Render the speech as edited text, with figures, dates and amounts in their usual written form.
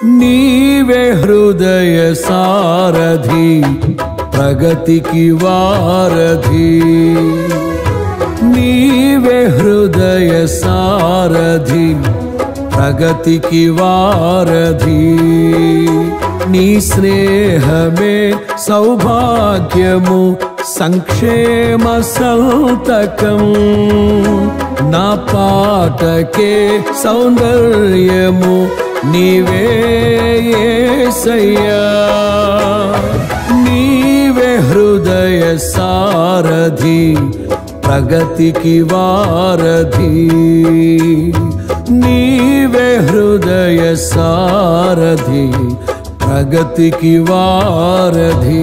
నీవే హృదయ సారథి ప్రగతికి వారధి నీవే హృదయ సారథి ప్రగతికి వారధి నీ స్నేహమే సౌభాగ్యము సంక్షేమ సంతకం నా పాటకే సౌందర్యము నీవే యేసయ్యా నీవే హృదయ సారథి ప్రగతికి వారధి నీవే హృదయ సారథి ప్రగతికి వారధి